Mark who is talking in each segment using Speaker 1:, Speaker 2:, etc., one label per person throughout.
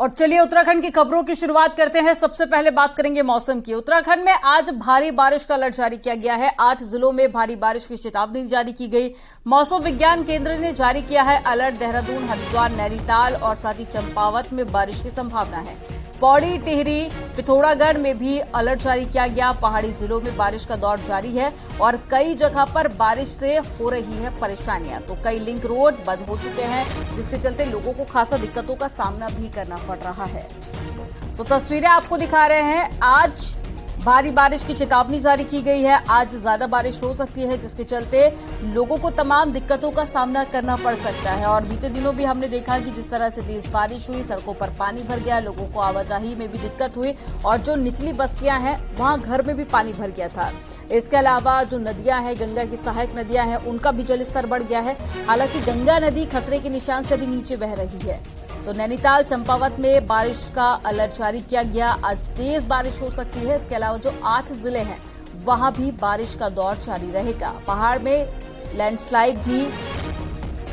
Speaker 1: और चलिए उत्तराखंड की खबरों की शुरुआत करते हैं। सबसे पहले बात करेंगे मौसम की। उत्तराखंड में आज भारी बारिश का अलर्ट जारी किया गया है। 8 जिलों में भारी बारिश की चेतावनी जारी की गई। मौसम विज्ञान केंद्र ने जारी किया है अलर्ट। देहरादून, हरिद्वार, नैनीताल और साथ ही चंपावत में बारिश की संभावना है। पौड़ी, टिहरी, पिथौरागढ़ में भी अलर्ट जारी किया गया। पहाड़ी जिलों में बारिश का दौर जारी है और कई जगह पर बारिश से हो रही है परेशानियां। तो कई लिंक रोड बंद हो चुके हैं, जिसके चलते लोगों को खासा दिक्कतों का सामना भी करना पड़ रहा है। तो तस्वीरें आपको दिखा रहे हैं। आज भारी बारिश की चेतावनी जारी की गई है। आज ज्यादा बारिश हो सकती है, जिसके चलते लोगों को तमाम दिक्कतों का सामना करना पड़ सकता है। और बीते दिनों भी हमने देखा कि जिस तरह से तेज बारिश हुई, सड़कों पर पानी भर गया, लोगों को आवाजाही में भी दिक्कत हुई और जो निचली बस्तियां हैं वहां घर में भी पानी भर गया था। इसके अलावा जो नदियां हैं, गंगा की सहायक नदियां हैं, उनका भी जलस्तर बढ़ गया है। हालांकि गंगा नदी खतरे के निशान से भी नीचे बह रही है। तो नैनीताल, चंपावत में बारिश का अलर्ट जारी किया गया। आज तेज बारिश हो सकती है। इसके अलावा जो 8 जिले हैं वहां भी बारिश का दौर जारी रहेगा। पहाड़ में लैंडस्लाइड भी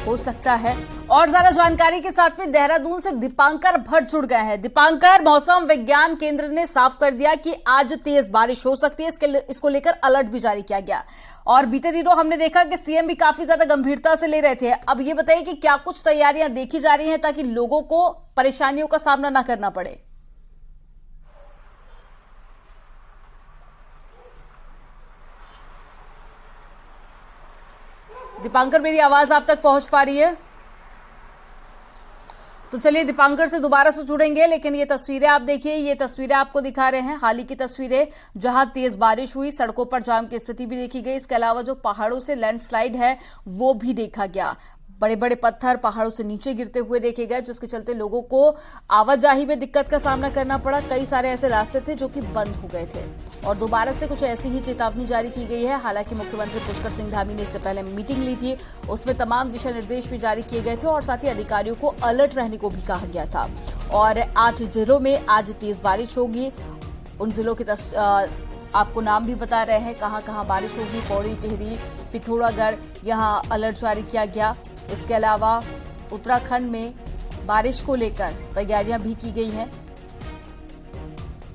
Speaker 1: हो सकता है। और ज्यादा जानकारी के साथ में देहरादून से दीपांकर भट्ट जुड़ गए हैं। दीपांकर, मौसम विज्ञान केंद्र ने साफ कर दिया कि आज तेज बारिश हो सकती है। इसको लेकर अलर्ट भी जारी किया गया। और बीते दिनों हमने देखा कि सीएम भी काफी ज्यादा गंभीरता से ले रहे थे। अब ये बताइए कि क्या कुछ तैयारियां देखी जा रही हैं ताकि लोगों को परेशानियों का सामना न करना पड़े। दीपांकर, मेरी आवाज आप तक पहुंच पा रही है? तो चलिए दीपांकर से दोबारा से जुड़ेंगे, लेकिन ये तस्वीरें आप देखिए। ये तस्वीरें आपको दिखा रहे हैं हाल ही की तस्वीरें, जहां तेज बारिश हुई, सड़कों पर जाम की स्थिति भी देखी गई। इसके अलावा जो पहाड़ों से लैंडस्लाइड है वो भी देखा गया। बड़े बड़े पत्थर पहाड़ों से नीचे गिरते हुए देखे गए, जिसके चलते लोगों को आवाजाही में दिक्कत का सामना करना पड़ा। कई सारे ऐसे रास्ते थे जो कि बंद हो गए थे और दोबारा से कुछ ऐसी ही चेतावनी जारी की गई है। हालांकि मुख्यमंत्री पुष्कर सिंह धामी ने इससे पहले मीटिंग ली थी, उसमें तमाम दिशा निर्देश भी जारी किए गए थे और साथ ही अधिकारियों को अलर्ट रहने को भी कहा गया था। और 8 जिलों में आज तेज बारिश होगी। उन जिलों के आपको नाम भी बता रहे हैं कहां कहां बारिश होगी। पौड़ी, टिहरी, पिथौरागढ़, यहां अलर्ट जारी किया गया। इसके अलावा उत्तराखंड में बारिश को लेकर तैयारियां भी की गई हैं।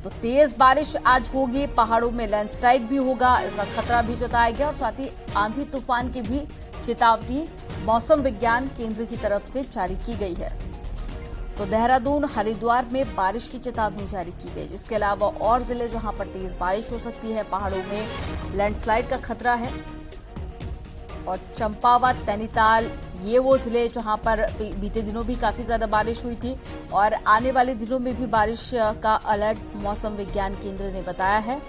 Speaker 1: तो तेज बारिश आज होगी, पहाड़ों में लैंडस्लाइड भी होगा, इसका खतरा भी जताया गया और साथ ही आंधी तूफान की भी चेतावनी मौसम विज्ञान केंद्र की तरफ से जारी की गई है। तो देहरादून, हरिद्वार में बारिश की चेतावनी जारी की गई। इसके अलावा और जिले जहां पर तेज बारिश हो सकती है, पहाड़ों में लैंडस्लाइड का खतरा है। और चंपावत, नैनीताल, ये वो जिले जहां पर बीते दिनों भी काफी ज्यादा बारिश हुई थी और आने वाले दिनों में भी बारिश का अलर्ट मौसम विज्ञान केंद्र ने बताया है।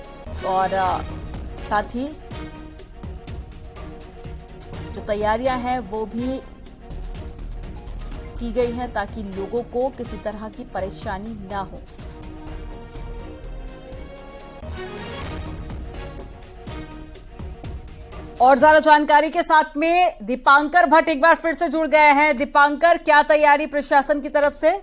Speaker 1: और साथ ही जो तैयारियां हैं वो भी की गई हैं ताकि लोगों को किसी तरह की परेशानी ना हो। और ज्यादा जानकारी के साथ में दीपांकर भट्ट एक बार फिर से जुड़ गए हैं। दीपांकर, क्या तैयारी प्रशासन की तरफ से?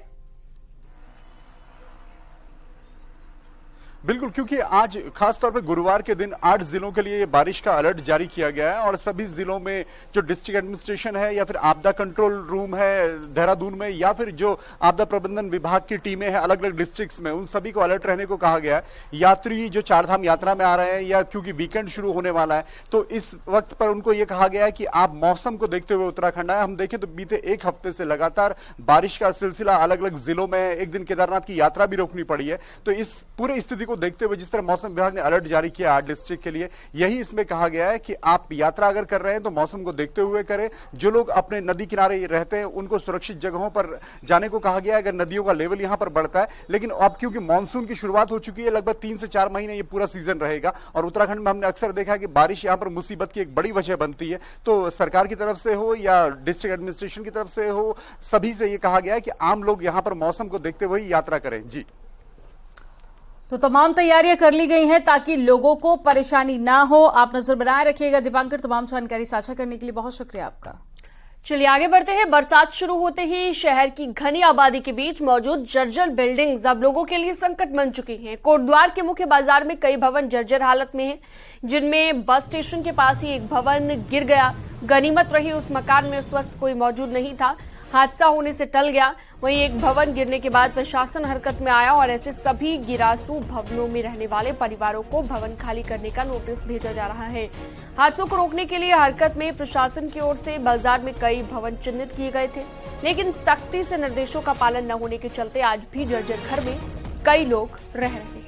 Speaker 2: बिल्कुल, क्योंकि आज खास तौर पे गुरुवार के दिन 8 जिलों के लिए बारिश का अलर्ट जारी किया गया है और सभी जिलों में जो डिस्ट्रिक्ट एडमिनिस्ट्रेशन है या फिर आपदा कंट्रोल रूम है देहरादून में या फिर जो आपदा प्रबंधन विभाग की टीमें हैं अलग अलग डिस्ट्रिक्ट्स में, उन सभी को अलर्ट रहने को कहा गया है। यात्री जो 4 धाम यात्रा में आ रहे हैं या क्योंकि वीकेंड शुरू होने वाला है, तो इस वक्त पर उनको यह कहा गया है कि आप मौसम को देखते हुए उत्तराखंड आए। हम देखें तो बीते 1 हफ्ते से लगातार बारिश का सिलसिला अलग अलग जिलों में, एक दिन केदारनाथ की यात्रा भी रोकनी पड़ी है। तो इस पूरे स्थिति को देखते हुए जिस तरह मौसम विभाग ने अलर्ट जारी किया 8 डिस्ट्रिक्ट के लिए, यही इसमें कहा गया है कि आप यात्रा अगर कर रहे हैं तो मौसम को देखते हुए करें। जो लोग अपने नदी किनारे रहते हैं उनको सुरक्षित जगहों पर जाने को कहा गया है अगर नदियों का लेवल यहां पर बढ़ता है। लेकिन अब क्योंकि मानसून की शुरुआत हो चुकी है, लगभग 3 से 4 महीने ये पूरा सीजन रहेगा और उत्तराखंड में हमने अक्सर देखा कि बारिश यहां पर मुसीबत की एक बड़ी वजह बनती है। तो सरकार की तरफ से हो या डिस्ट्रिक्ट एडमिनिस्ट्रेशन की तरफ से हो, सभी से यह कहा गया है कि आम लोग यहां पर मौसम को देखते हुए यात्रा करें। जी,
Speaker 1: तो तमाम तैयारियां कर ली गई हैं ताकि लोगों को परेशानी ना हो। आप नजर बनाए रखिएगा। दीपांकर, तमाम जानकारी साझा करने के लिए बहुत शुक्रिया आपका।
Speaker 3: चलिए आगे बढ़ते हैं। बरसात शुरू होते ही शहर की घनी आबादी के बीच मौजूद जर्जर बिल्डिंग्स अब लोगों के लिए संकट बन चुकी हैं। कोटद्वार के मुख्य बाजार में कई भवन जर्जर हालत में हैं, जिनमें बस स्टेशन के पास ही एक भवन गिर गया। गनीमत रही उस मकान में उस वक्त कोई मौजूद नहीं था। हादसा होने से टल गया। वहीं एक भवन गिरने के बाद प्रशासन हरकत में आया और ऐसे सभी गिरासू भवनों में रहने वाले परिवारों को भवन खाली करने का नोटिस भेजा जा रहा है। हादसों को रोकने के लिए हरकत में प्रशासन की ओर से बाजार में कई भवन चिन्हित किए गए थे, लेकिन सख्ती से निर्देशों का पालन न होने के चलते आज भी जर्जर घर में कई लोग रह रहे हैं।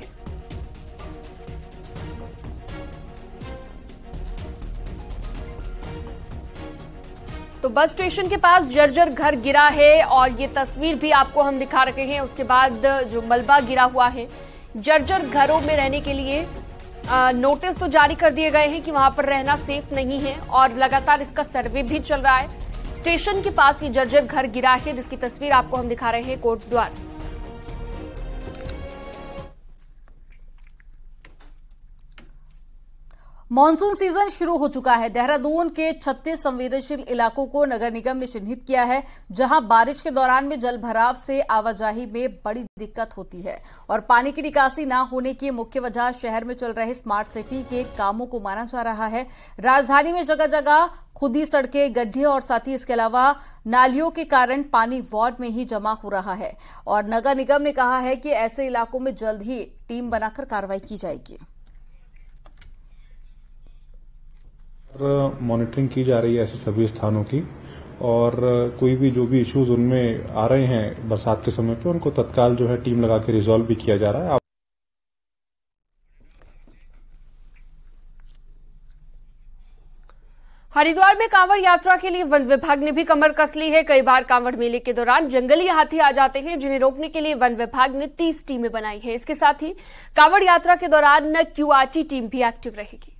Speaker 3: तो बस स्टेशन के पास जर्जर घर गिरा है और ये तस्वीर भी आपको हम दिखा रहे हैं। उसके बाद जो मलबा गिरा हुआ है, जर्जर घरों में रहने के लिए नोटिस तो जारी कर दिए गए हैं कि वहां पर रहना सेफ नहीं है और लगातार इसका सर्वे भी चल रहा है। स्टेशन के पास ये जर्जर घर गिरा है जिसकी तस्वीर आपको हम दिखा रहे हैं कोटद्वार।
Speaker 1: मॉनसून सीजन शुरू हो चुका है। देहरादून के 36 संवेदनशील इलाकों को नगर निगम ने चिन्हित किया है, जहां बारिश के दौरान में जल भराव से आवाजाही में बड़ी दिक्कत होती है और पानी की निकासी न होने की मुख्य वजह शहर में चल रहे स्मार्ट सिटी के कामों को माना जा रहा है। राजधानी में जगह जगह खुदी सड़कें, गड्ढे और साथ ही इसके अलावा नालियों के कारण पानी वार्ड में ही जमा हो रहा है और नगर निगम ने कहा है कि ऐसे इलाकों में जल्द ही टीम बनाकर कार्रवाई की जाएगी।
Speaker 4: मॉनिटरिंग की जा रही है ऐसे सभी स्थानों की और कोई भी जो भी इश्यूज उनमें आ रहे हैं बरसात के समय पे उनको तत्काल जो है टीम लगा के रिजॉल्व भी किया जा रहा है।
Speaker 3: हरिद्वार में कांवड़ यात्रा के लिए वन विभाग ने भी कमर कस ली है। कई बार कांवड़ मेले के दौरान जंगली हाथी आ जाते हैं, जिन्हें रोकने के लिए वन विभाग ने 30 टीमें बनाई है। इसके साथ ही कांवड़ यात्रा के दौरान QRT टीम भी एक्टिव रहेगी।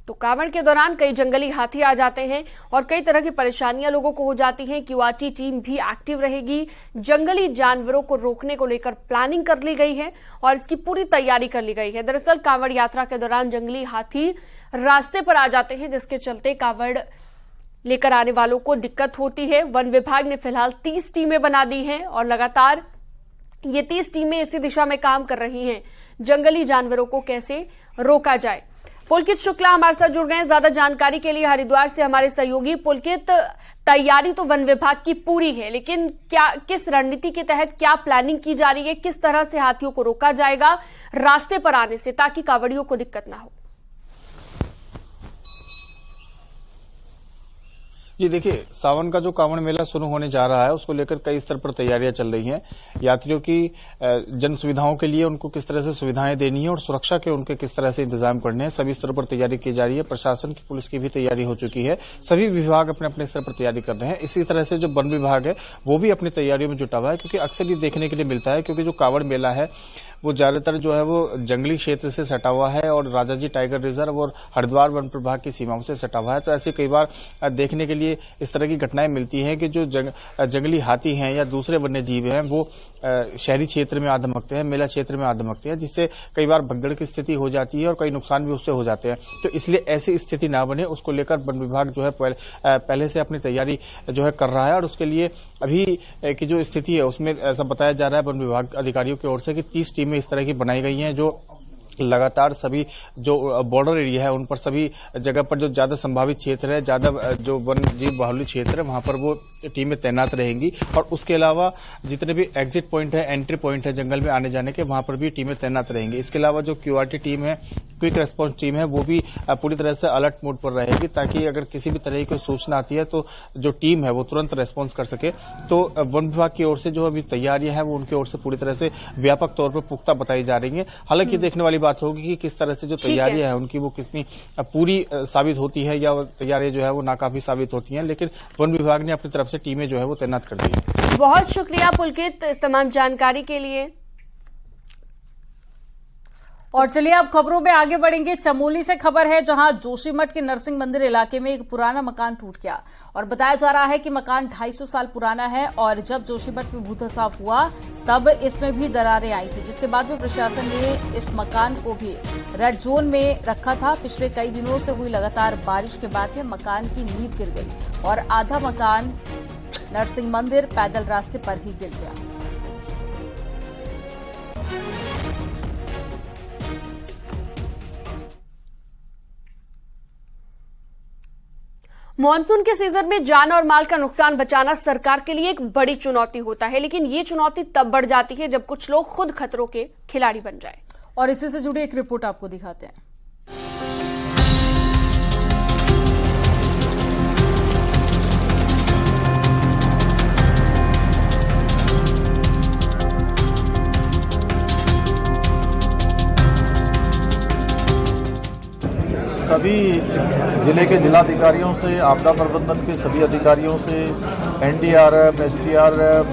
Speaker 3: तो कांवड़ के दौरान कई जंगली हाथी आ जाते हैं और कई तरह की परेशानियां लोगों को हो जाती हैं। QRT टीम भी एक्टिव रहेगी। जंगली जानवरों को रोकने को लेकर प्लानिंग कर ली गई है और इसकी पूरी तैयारी कर ली गई है। दरअसल कांवड़ यात्रा के दौरान जंगली हाथी रास्ते पर आ जाते हैं, जिसके चलते कांवड़ लेकर आने वालों को दिक्कत होती है। वन विभाग ने फिलहाल 30 टीमें बना दी हैं और लगातार ये 30 टीमें इसी दिशा में काम कर रही हैं, जंगली जानवरों को कैसे रोका जाए। पुलकित शुक्ला हमारे साथ जुड़ गए हैं ज्यादा जानकारी के लिए हरिद्वार से हमारे सहयोगी। पुलकित, तैयारी तो वन विभाग की पूरी है, लेकिन किस रणनीति के तहत क्या प्लानिंग की जा रही है, किस तरह से हाथियों को रोका जाएगा रास्ते पर आने से, ताकि कांवड़ियों को दिक्कत ना हो?
Speaker 5: जी देखिए, सावन का जो कांवड़ मेला शुरू होने जा रहा है उसको लेकर कई स्तर पर तैयारियां चल रही हैं। यात्रियों की जन सुविधाओं के लिए उनको किस तरह से सुविधाएं देनी है और सुरक्षा के उनके किस तरह से इंतजाम करने हैं, सभी स्तरों पर तैयारी की जा रही है। प्रशासन की, पुलिस की भी तैयारी हो चुकी है। सभी विभाग अपने अपने स्तर पर तैयारी कर रहे हैं। इसी तरह से जो वन विभाग है वो भी अपनी तैयारियों में जुटा हुआ है, क्योंकि अक्सर ये देखने के लिए मिलता है, क्योंकि जो कांवड़ मेला है वो ज्यादातर जो है वो जंगली क्षेत्र से सटा हुआ है और राजाजी टाइगर रिजर्व और हरिद्वार वन प्रभाग की सीमाओं से सटा हुआ है। तो ऐसे कई बार देखने के लिए इस तरह की घटनाएं मिलती हैं कि जो जंगली हाथी हैं या दूसरे वन्य जीव हैं वो शहरी क्षेत्र में आ धमकते हैं, मेला क्षेत्र में आ धमकते हैं, जिससे कई बार भगदड़ की स्थिति हो जाती है और कई नुकसान भी उससे हो जाते हैं। तो इसलिए ऐसी स्थिति ना बने, उसको लेकर वन विभाग जो है पहले से अपनी तैयारी जो है कर रहा है। और उसके लिए अभी की जो स्थिति है उसमें ऐसा बताया जा रहा है वन विभाग अधिकारियों की ओर से कि 30 टीमें इस तरह की बनाई गई हैं, जो लगातार सभी जो बॉर्डर एरिया है उन पर सभी जगह पर जो ज्यादा संभावित क्षेत्र है, ज्यादा जो वन जीव बाहुल्य क्षेत्र है वहां पर वो टीमें तैनात रहेंगी। और उसके अलावा जितने भी एग्जिट पॉइंट है, एंट्री पॉइंट है जंगल में आने जाने के, वहां पर भी टीमें तैनात रहेंगी। इसके अलावा जो QRT टीम है, क्विक रेस्पॉन्स टीम है, वो भी पूरी तरह से अलर्ट मोड पर रहेगी, ताकि अगर किसी भी तरह की कोई सूचना आती है तो जो टीम है वो तुरंत रेस्पॉन्स कर सके। तो वन विभाग की ओर से जो अभी तैयारियां हैं वो उनकी ओर से पूरी तरह से व्यापक तौर पर पुख्ता बताई जा रही है। हालांकि देखने वाली बात होगी कि किस तरह से जो तैयारियां है उनकी वो कितनी पूरी साबित होती है या तैयारियां जो है वो नाकाफी साबित होती हैं। लेकिन वन विभाग ने अपनी तरफ से टीमें जो है वो तैनात कर दी है।
Speaker 3: बहुत शुक्रिया पुलकित इस तमाम जानकारी के लिए।
Speaker 1: और चलिए अब खबरों में आगे बढ़ेंगे। चमोली से खबर है, जहां जोशीमठ के नरसिंह मंदिर इलाके में एक पुराना मकान टूट गया और बताया जा रहा है कि मकान 250 साल पुराना है और जब जोशीमठ में भूधसाव हुआ तब इसमें भी दरारें आई थी, जिसके बाद में प्रशासन ने इस मकान को भी रेड जोन में रखा था। पिछले कई दिनों से हुई लगातार बारिश के बाद में मकान की नींव गिर गई और आधा मकान नरसिंह मंदिर पैदल रास्ते पर ही गिर गया।
Speaker 3: मॉनसून के सीजन में जान और माल का नुकसान बचाना सरकार के लिए एक बड़ी चुनौती होता है, लेकिन ये चुनौती तब बढ़ जाती है जब कुछ लोग खुद खतरों के खिलाड़ी बन जाए।
Speaker 1: और इसी से जुड़ी एक रिपोर्ट आपको दिखाते हैं।
Speaker 6: सभी जिले के जिलाधिकारियों से, आपदा प्रबंधन के सभी अधिकारियों से, एनडीआरएफ, एसडीआरएफ,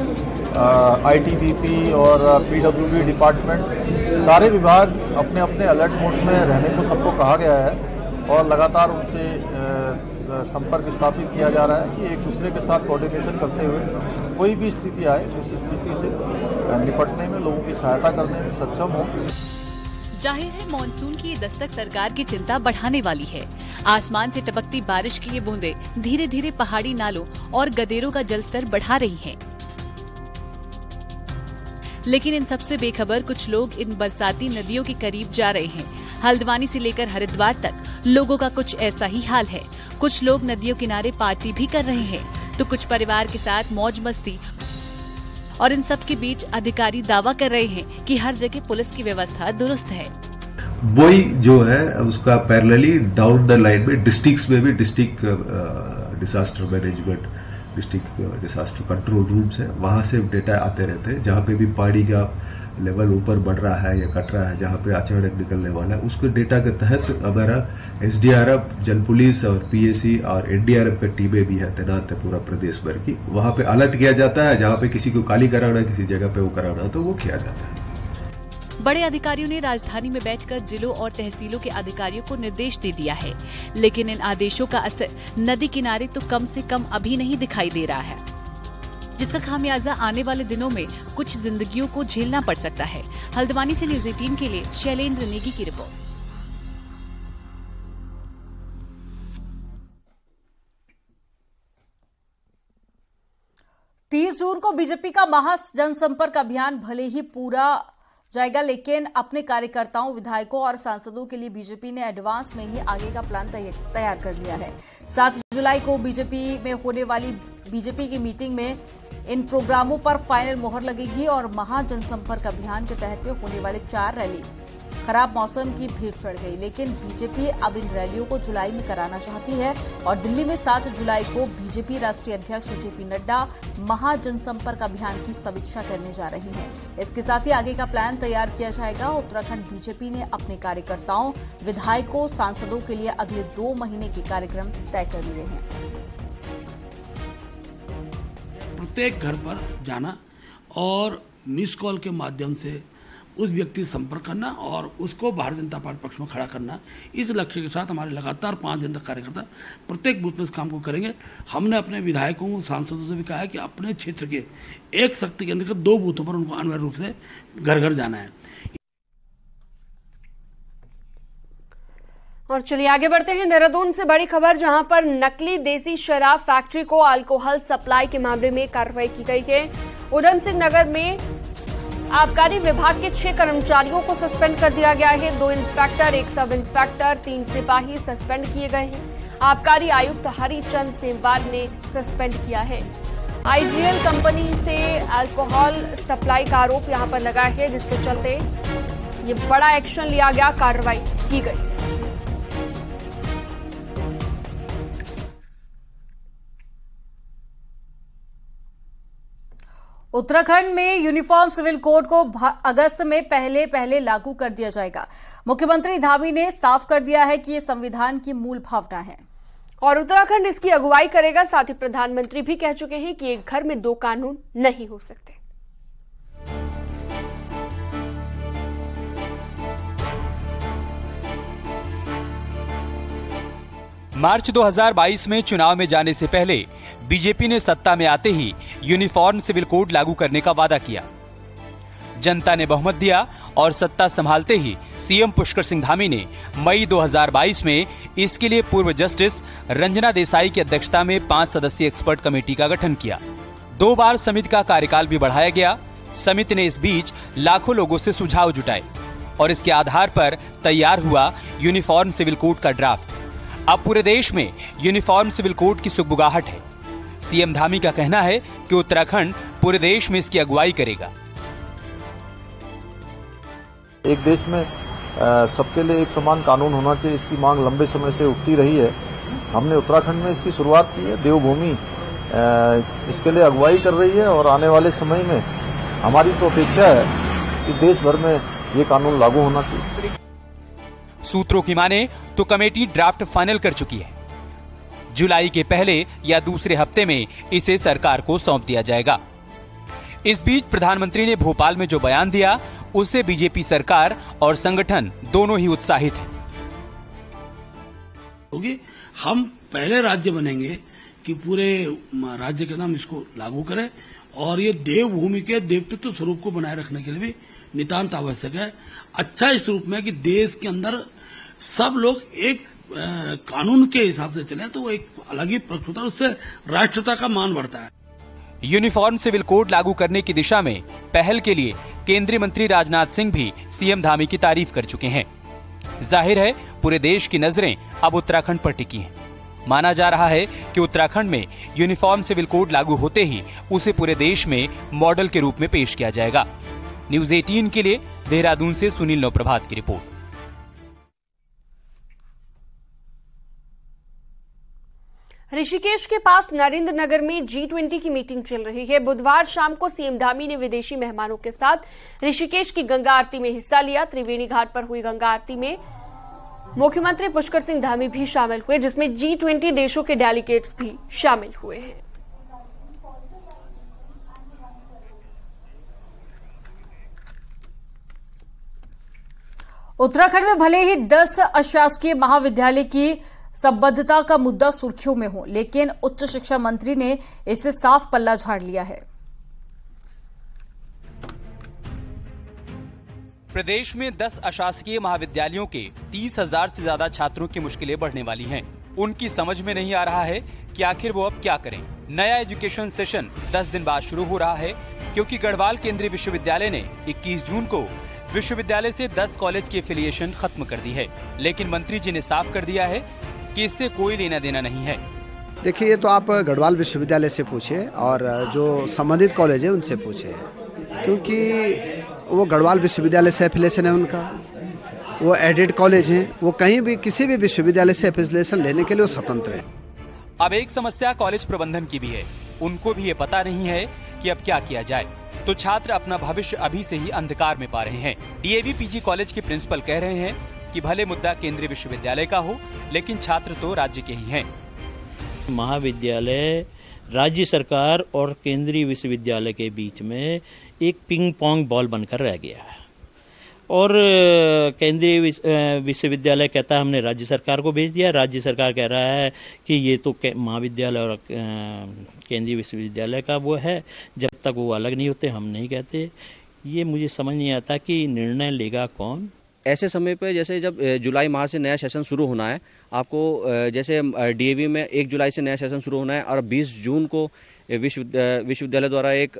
Speaker 6: आईटीबीपी और पीडब्ल्यूडी डिपार्टमेंट, सारे विभाग अपने अपने अलर्ट मोड में रहने को सबको कहा गया है और लगातार उनसे संपर्क स्थापित किया जा रहा है कि एक दूसरे के साथ कोऑर्डिनेशन करते हुए कोई भी स्थिति आए उस स्थिति से निपटने में, लोगों की सहायता करने में सक्षम हो।
Speaker 7: जाहिर है मॉनसून की दस्तक सरकार की चिंता बढ़ाने वाली है। आसमान से टपकती बारिश की ये बूंदें धीरे धीरे पहाड़ी नालों और गदेरों का जलस्तर बढ़ा रही हैं। लेकिन इन सबसे बेखबर कुछ लोग इन बरसाती नदियों के करीब जा रहे हैं। हल्द्वानी से लेकर हरिद्वार तक लोगों का कुछ ऐसा ही हाल है। कुछ लोग नदियों किनारे पार्टी भी कर रहे हैं, तो कुछ परिवार के साथ मौज मस्ती। और इन सब के बीच अधिकारी दावा कर रहे हैं कि हर जगह पुलिस की व्यवस्था दुरुस्त है।
Speaker 8: वही जो है उसका पैरेलली डाउन द लाइन में डिस्ट्रिक्ट्स में भी district disaster management, district disaster control rooms है, वहां से डेटा आते रहते हैं। जहां पे भी पहाड़ी का लेवल ऊपर बढ़ रहा है या कट रहा है, जहां पे अचानक निकलने वाला है, उसके डेटा के तहत हमारा एसडीआरएफ, जल पुलिस और पीएसी और एनडीआरएफ का टीमें भी है तैनात है पूरा प्रदेश भर की। वहां पे अलर्ट किया जाता है, जहां पे किसी को काली कराना, किसी जगह पे वो कराना, तो वो किया जाता है।
Speaker 7: बड़े अधिकारियों ने राजधानी में बैठकर जिलों और तहसीलों के अधिकारियों को निर्देश दे दिया है, लेकिन इन आदेशों का असर नदी किनारे तो कम से कम अभी नहीं दिखाई दे रहा है, जिसका खामियाजा आने वाले दिनों में कुछ जिंदगियों को झेलना पड़ सकता है। हल्द्वानी से न्यूज़ 18 के लिए शैलेंद्र नेगी की रिपोर्ट।
Speaker 1: 30 जून को बीजेपी का महा जनसंपर्क अभियान भले ही पूरा जाएगा, लेकिन अपने कार्यकर्ताओं, विधायकों और सांसदों के लिए बीजेपी ने एडवांस में ही आगे का प्लान तैयार कर लिया है। 7 जुलाई को बीजेपी में होने वाली बीजेपी की मीटिंग में इन प्रोग्रामों पर फाइनल मोहर लगेगी और महा जनसंपर्क अभियान के तहत में होने वाले 4 रैली खराब मौसम की भीड़ चढ़ गई, लेकिन बीजेपी अब इन रैलियों को जुलाई में कराना चाहती है और दिल्ली में 7 जुलाई को बीजेपी राष्ट्रीय अध्यक्ष जेपी नड्डा महा जनसंपर्क अभियान की समीक्षा करने जा रहे हैं। इसके साथ ही आगे का प्लान तैयार किया जाएगा। उत्तराखंड बीजेपी ने अपने कार्यकर्ताओं, विधायकों, सांसदों के लिए अगले 2 महीने के कार्यक्रम तय कर लिए हैं।
Speaker 9: प्रत्येक घर पर जाना और मिस कॉल के माध्यम से उस व्यक्ति से संपर्क करना और उसको भारतीय जनता पार्टी पक्ष में खड़ा करना, इस लक्ष्य के साथ हमारे लगातार 5 दिन तक कार्यकर्ता प्रत्येक बूथ में इस काम को करेंगे। हमने अपने विधायकों, सांसदों से भी कहा है कि अपने क्षेत्र के एक शक्ति केंद्र के 2 बूथों पर उनको अनिवार्य रूप से घर घर जाना है।
Speaker 3: और चलिए आगे बढ़ते हैं। देहरादून से बड़ी खबर, जहां पर नकली देसी शराब फैक्ट्री को अल्कोहल सप्लाई के मामले में कार्रवाई की गई है। उधम सिंह नगर में आबकारी विभाग के 6 कर्मचारियों को सस्पेंड कर दिया गया है। 2 इंस्पेक्टर, 1 सब इंस्पेक्टर, 3 सिपाही सस्पेंड किए गए हैं। आबकारी आयुक्त हरिचंद सेमवाल ने सस्पेंड किया है। आईजीएल कंपनी से अल्कोहल सप्लाई का आरोप यहां पर लगा है, जिसके चलते ये बड़ा एक्शन लिया गया, कार्रवाई की गई।
Speaker 1: उत्तराखंड में यूनिफॉर्म सिविल कोड को अगस्त में पहले लागू कर दिया जाएगा। मुख्यमंत्री धामी ने साफ कर दिया है कि ये संविधान की मूल भावना है
Speaker 3: और उत्तराखंड इसकी अगुवाई करेगा। साथ ही प्रधानमंत्री भी कह चुके हैं कि एक घर में 2 कानून नहीं हो सकते।
Speaker 10: मार्च 2022 में चुनाव में जाने से पहले बीजेपी ने सत्ता में आते ही यूनिफॉर्म सिविल कोड लागू करने का वादा किया। जनता ने बहुमत दिया और सत्ता संभालते ही सीएम पुष्कर सिंह धामी ने मई 2022 में इसके लिए पूर्व जस्टिस रंजना देसाई की अध्यक्षता में 5 सदस्यीय एक्सपर्ट कमेटी का गठन किया। 2 बार समिति का कार्यकाल भी बढ़ाया गया। समिति ने इस बीच लाखों लोगों से सुझाव जुटाए और इसके आधार पर तैयार हुआ यूनिफॉर्म सिविल कोड का ड्राफ्ट। अब पूरे देश में यूनिफॉर्म सिविल कोड की सुगबुगाहट है। सीएम धामी का कहना है कि उत्तराखंड पूरे देश में इसकी अगुवाई करेगा।
Speaker 6: एक देश में सबके लिए एक समान कानून होना चाहिए, इसकी मांग लंबे समय से उठती रही है। हमने उत्तराखंड में इसकी शुरुआत की है। देवभूमि इसके लिए अगुवाई कर रही है और आने वाले समय में हमारी तो अपेक्षा है कि देश भर में ये कानून लागू होना चाहिए।
Speaker 10: सूत्रों की माने तो कमेटी ड्राफ्ट फाइनल कर चुकी है। जुलाई के पहले या दूसरे हफ्ते में इसे सरकार को सौंप दिया जाएगा। इस बीच प्रधानमंत्री ने भोपाल में जो बयान दिया उससे बीजेपी सरकार और संगठन दोनों ही उत्साहित हैं।
Speaker 9: हम पहले राज्य बनेंगे कि पूरे राज्य के नाम इसको लागू करें और ये देवभूमि के देवत्व स्वरूप को बनाए रखने के लिए भी नितांत आवश्यक है। अच्छा इस रूप में कि देश के अंदर सब लोग एक कानून के हिसाब से चले तो वो एक अलग ही प्रकृति, उससे राष्ट्रता का मान बढ़ता है।
Speaker 10: यूनिफॉर्म सिविल कोड लागू करने की दिशा में पहल के लिए केंद्रीय मंत्री राजनाथ सिंह भी सीएम धामी की तारीफ कर चुके हैं। जाहिर है पूरे देश की नजरें अब उत्तराखंड पर टिकी हैं। माना जा रहा है कि उत्तराखंड में यूनिफॉर्म सिविल कोड लागू होते ही उसे पूरे देश में मॉडल के रूप में पेश किया जाएगा। न्यूज 18 के लिए देहरादून से सुनील नौप्रभात की रिपोर्ट।
Speaker 3: ऋषिकेश के पास नरेंद्र नगर में G20 की मीटिंग चल रही है। बुधवार शाम को सीएम धामी ने विदेशी मेहमानों के साथ ऋषिकेश की गंगा आरती में हिस्सा लिया। त्रिवेणी घाट पर हुई गंगा आरती में मुख्यमंत्री पुष्कर सिंह धामी भी शामिल हुए, जिसमें G20 देशों के डेलीगेट्स भी शामिल हुए हैं।
Speaker 1: उत्तराखंड में भले ही 10 अशासकीय महाविद्यालय की संबद्धता का मुद्दा सुर्खियों में हो, लेकिन उच्च शिक्षा मंत्री ने इससे साफ पल्ला झाड़ लिया है।
Speaker 10: प्रदेश में 10 अशासकीय महाविद्यालयों के 30,000 से ज्यादा छात्रों की मुश्किलें बढ़ने वाली हैं। उनकी समझ में नहीं आ रहा है कि आखिर वो अब क्या करें। नया एजुकेशन सेशन 10 दिन बाद शुरू हो रहा है, क्योंकि गढ़वाल केंद्रीय विश्वविद्यालय ने 21 जून को विश्वविद्यालय से 10 कॉलेज की एफिलिएशन खत्म कर दी है। लेकिन मंत्री जी ने साफ कर दिया है कि इससे कोई लेना देना नहीं है।
Speaker 11: देखिए, ये तो आप गढ़वाल विश्वविद्यालय से पूछे और जो संबंधित कॉलेज है उनसे पूछे, क्योंकि वो गढ़वाल विश्वविद्यालय से एफिलिएशन है उनका, वो एडेड कॉलेज हैं, वो कहीं भी किसी भी विश्वविद्यालय से एफिलिएशन लेने के लिए वो स्वतंत्र है।
Speaker 10: अब एक समस्या कॉलेज प्रबंधन की भी है। उनको भी ये पता नहीं है कि अब क्या किया जाए, तो छात्र अपना भविष्य अभी से ही अंधकार में पा रहे हैं। डीएवी पीजी कॉलेज के प्रिंसिपल कह रहे हैं कि भले मुद्दा केंद्रीय विश्वविद्यालय का हो, लेकिन छात्र तो राज्य के ही हैं।
Speaker 12: महाविद्यालय, राज्य सरकार और केंद्रीय विश्वविद्यालय के बीच में एक पिंग पोंग बॉल बनकर रह गया है और केंद्रीय विश्वविद्यालय कहता है हमने राज्य सरकार को भेज दिया, राज्य सरकार कह रहा है कि ये तो महाविद्यालय और केंद्रीय विश्वविद्यालय का वो है, जब तक वो अलग नहीं होते हम नहीं कहते। ये मुझे समझ नहीं आता कि निर्णय लेगा कौन।
Speaker 13: ऐसे समय पे जैसे जब जुलाई माह से नया सेशन शुरू होना है, आपको जैसे डीएवी में 1 जुलाई से नया सेशन शुरू होना है और 20 जून को विश्वविद्यालय द्वारा एक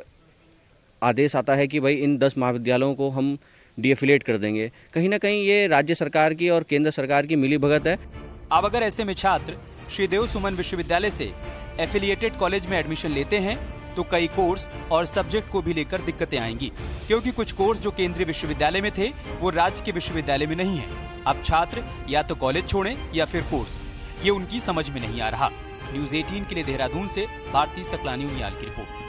Speaker 13: आदेश आता है कि भाई इन 10 महाविद्यालयों को हम डीएफिलिएट कर देंगे। कहीं ना कहीं ये राज्य सरकार की और केंद्र सरकार की मिलीभगत है।
Speaker 10: अब अगर ऐसे में छात्र श्री देव सुमन विश्वविद्यालय से एफिलिएटेड कॉलेज में एडमिशन लेते हैं तो कई कोर्स और सब्जेक्ट को भी लेकर दिक्कतें आएंगी, क्योंकि कुछ कोर्स जो केंद्रीय विश्वविद्यालय में थे वो राज्य के विश्वविद्यालय में नहीं है। अब छात्र या तो कॉलेज छोड़ें या फिर कोर्स, ये उनकी समझ में नहीं आ रहा। न्यूज 18 के लिए देहरादून से भारती सकलानी उनियाल की रिपोर्ट।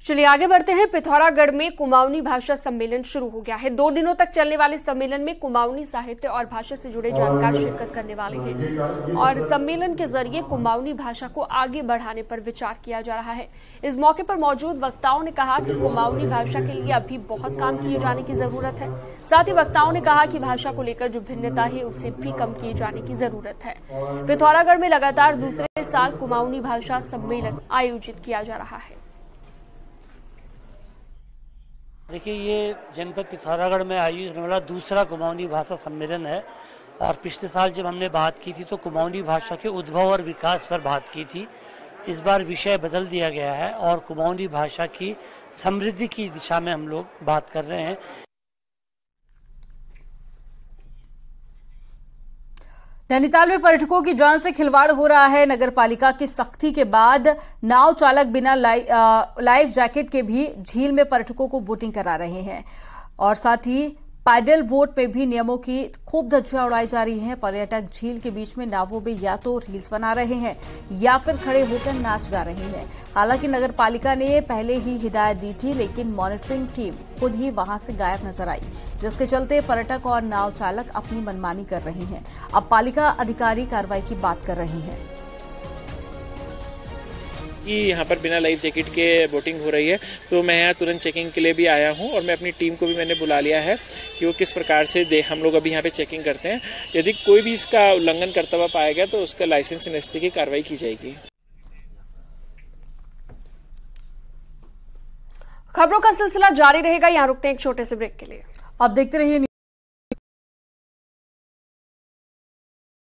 Speaker 3: चलिए आगे बढ़ते हैं। पिथौरागढ़ में कुमाऊनी भाषा सम्मेलन शुरू हो गया है। 2 दिनों तक चलने वाले सम्मेलन में कुमाऊनी साहित्य और भाषा से जुड़े जानकार शिरकत करने वाले हैं और सम्मेलन के जरिए कुमाऊनी भाषा को आगे बढ़ाने पर विचार किया जा रहा है। इस मौके पर मौजूद वक्ताओं ने कहा कि कुमाऊनी भाषा के लिए अभी बहुत काम किए जाने की जरूरत है। साथ ही वक्ताओं ने कहा कि भाषा को लेकर जो भिन्नता है उसे भी कम किए जाने की जरूरत है। पिथौरागढ़ में लगातार दूसरे साल कुमाऊनी भाषा सम्मेलन आयोजित किया जा रहा है।
Speaker 14: देखिए, ये जनपद पिथौरागढ़ में आयोजित होने वाला दूसरा कुमाऊनी भाषा सम्मेलन है और पिछले साल जब हमने बात की थी तो कुमाऊनी भाषा के उद्भव और विकास पर बात की थी। इस बार विषय बदल दिया गया है और कुमाऊनी भाषा की समृद्धि की दिशा में हम लोग बात कर रहे हैं।
Speaker 1: नैनीताल में पर्यटकों की जान से खिलवाड़ हो रहा है। नगर पालिका की सख्ती के बाद नाव चालक बिना लाइफ जैकेट के भी झील में पर्यटकों को बोटिंग करा रहे हैं और साथ ही पैडल बोट में भी नियमों की खूब धज्जियां उड़ाई जा रही हैं। पर्यटक झील के बीच में नावों में या तो रील्स बना रहे हैं या फिर खड़े होकर नाच गा रहे हैं। हालांकि नगर पालिका ने पहले ही हिदायत दी थी, लेकिन मॉनिटरिंग टीम खुद ही वहां से गायब नजर आई, जिसके चलते पर्यटक और नाव चालक अपनी मनमानी कर रहे हैं। अब पालिका अधिकारी कार्रवाई की बात कर रहे हैं
Speaker 15: कि यहाँ पर बिना लाइफ जैकेट के बोटिंग हो रही है, तो मैं यहाँ तुरंत चेकिंग के लिए भी आया हूँ और मैं अपनी टीम को भी मैंने बुला लिया है कि वो किस प्रकार से हम लोग अभी यहाँ पे चेकिंग करते हैं। यदि कोई भी इसका उल्लंघन करता हुआ पाया गया तो उसका लाइसेंस निरस्त की कार्रवाई की जाएगी।
Speaker 3: खबरों का सिलसिला जारी रहेगा, यहाँ रुकते हैं एक छोटे से ब्रेक के लिए।
Speaker 1: अब देखते रहिए।